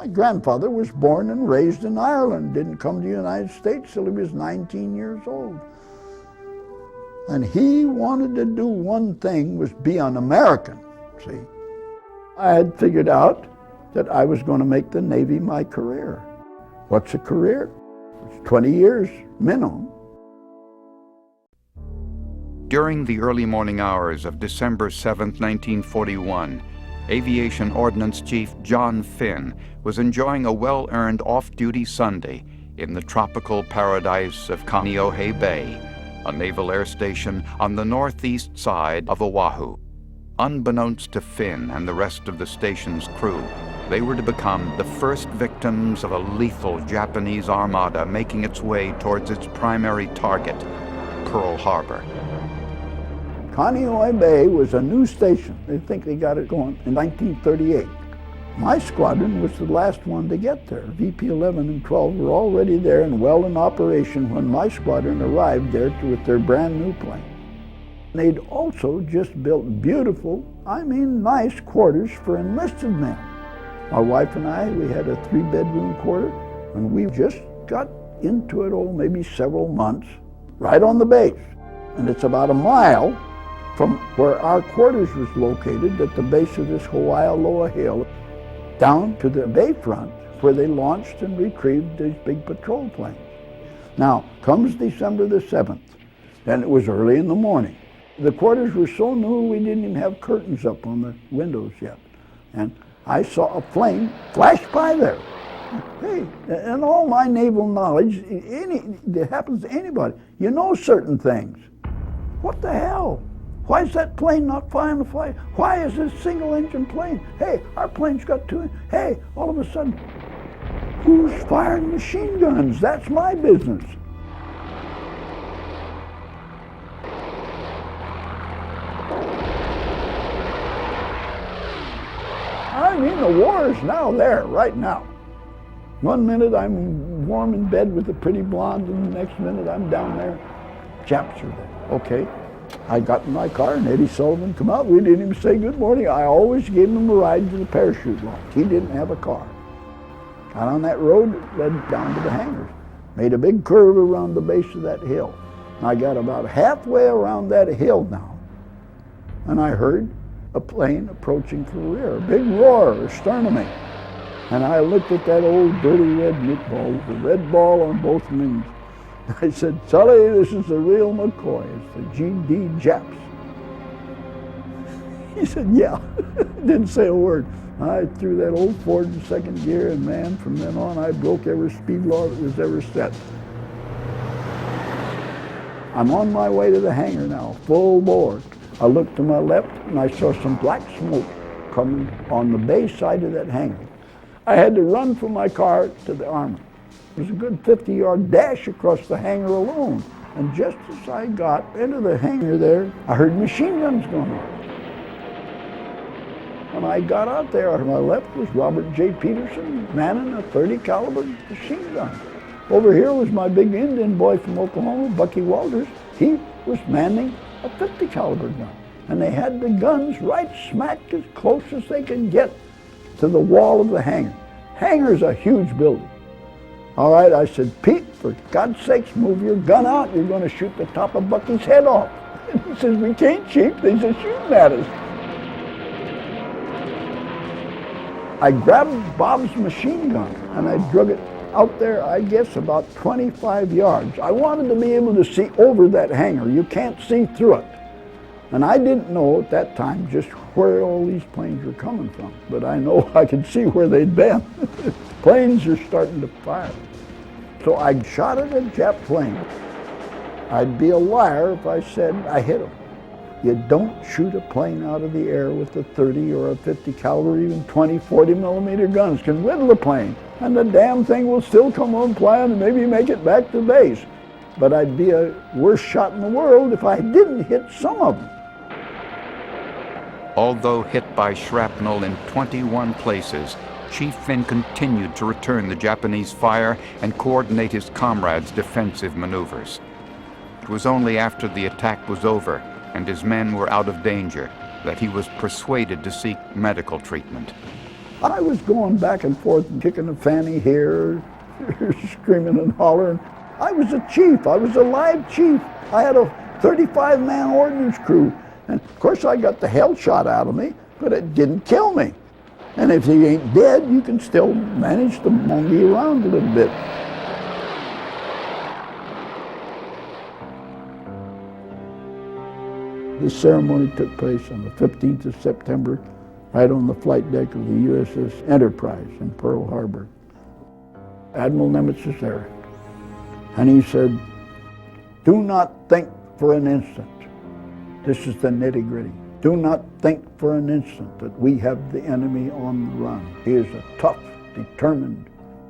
My grandfather was born and raised in Ireland, didn't come to the United States till he was 19 years old. And he wanted to do one thing, was be an American, see. I had figured out that I was going to make the Navy my career. What's a career? It's 20 years minimum. During the early morning hours of December 7, 1941, Aviation Ordnance Chief John Finn was enjoying a well-earned off-duty Sunday in the tropical paradise of Kaneohe Bay, a naval air station on the northeast side of Oahu. Unbeknownst to Finn and the rest of the station's crew, they were to become the first victims of a lethal Japanese armada making its way towards its primary target, Pearl Harbor. Kaneohe Bay was a new station. They think they got it going in 1938. My squadron was the last one to get there. VP 11 and 12 were already there and well in operation when my squadron arrived there with their brand new plane. They'd also just built beautiful, nice quarters for enlisted men. My wife and I, we had a 3-bedroom quarter, and we just got into it, maybe several months, right on the base. And it's about a mile from where our quarters was located at the base of this Hawaiialoa Hill, down to the bayfront where they launched and retrieved these big patrol planes. Now, comes December the 7th, and it was early in the morning. The quarters were so new we didn't even have curtains up on the windows yet. And I saw a plane flash by there. Hey, and all my naval knowledge, it happens to anybody. You know certain things. What the hell? Why is that plane not flying the flight? Why is this single-engine plane? Hey, our plane's got 2. Hey, all of a sudden, who's firing machine guns? That's my business. The war is now there, right now. One minute I'm warm in bed with a pretty blonde, and the next minute I'm down there. Japs are there. Okay. I got in my car and Eddie Sullivan come out. We didn't even say good morning. I always gave him a ride to the parachute launch. He didn't have a car. Got on that road, led down to the hangars. Made a big curve around the base of that hill. I got about halfway around that hill now, and I heard a plane approaching from the rear, a big roar astern of me. And I looked at that old dirty red meatball with a red ball on both wings. I said, Sully, this is the real McCoy. It's the GD Japs. He said, yeah. Didn't say a word. I threw that old Ford in second gear, and man, from then on, I broke every speed law that was ever set. I'm on my way to the hangar now, full bore. I looked to my left, and I saw some black smoke coming on the bay side of that hangar. I had to run from my car to the armor. It was a good 50-yard dash across the hangar alone. And just as I got into the hangar there, I heard machine guns going off. When I got out there, to my left was Robert J. Peterson manning a .30 caliber machine gun. Over here was my big Indian boy from Oklahoma, Bucky Walters. He was manning a .50 caliber gun. And they had the guns right smack as close as they could get to the wall of the hangar. Hangar's a huge building. All right, I said, Pete, for God's sakes, move your gun out. You're going to shoot the top of Bucky's head off. And he says, we can't, Chief. They're just shooting at us. I grabbed Bob's machine gun and I drug it out there, I guess, about 25 yards. I wanted to be able to see over that hangar. You can't see through it. And I didn't know at that time just where all these planes were coming from, but I know I could see where they'd been. Planes are starting to fire. So I shot at a Jap plane. I'd be a liar if I said I hit him. You don't shoot a plane out of the air with a .30 or a .50 caliber, even 20, 40 millimeter guns can riddle a plane, and the damn thing will still come on plan and maybe make it back to base. But I'd be a worse shot in the world if I didn't hit some of them. Although hit by shrapnel in 21 places, Chief Finn continued to return the Japanese fire and coordinate his comrades' defensive maneuvers. It was only after the attack was over and his men were out of danger that he was persuaded to seek medical treatment. I was going back and forth and kicking a fanny here, screaming and hollering. I was a chief. I was a live chief. I had a 35-man ordnance crew. And of course I got the hell shot out of me, but it didn't kill me. And if he ain't dead, you can still manage to monkey around a little bit. The ceremony took place on the 15th of September, right on the flight deck of the USS Enterprise in Pearl Harbor. Admiral Nimitz was there, and he said, "Do not think for an instant," this is the nitty-gritty, "do not think for an instant that we have the enemy on the run. He is a tough, determined,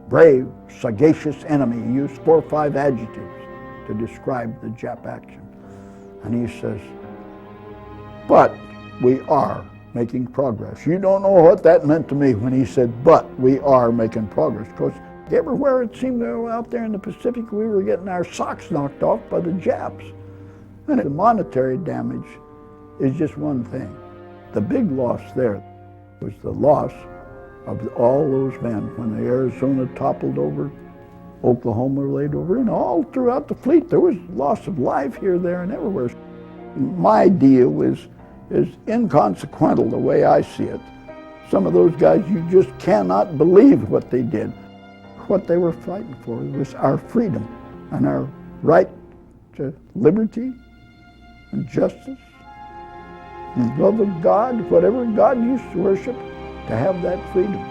brave, sagacious enemy." He used 4 or 5 adjectives to describe the Jap action. And he says, "But we are making progress." You don't know what that meant to me when he said, "But we are making progress." Because everywhere it seemed out there in the Pacific, we were getting our socks knocked off by the Japs. And the monetary damage is just one thing. The big loss there was the loss of all those men when the Arizona toppled over, Oklahoma laid over, and all throughout the fleet there was loss of life here, there, and everywhere. My deal is inconsequential the way I see it. Some of those guys, you just cannot believe what they did. What they were fighting for was our freedom and our right to liberty and justice and love of God, whatever God used to worship, to have that freedom.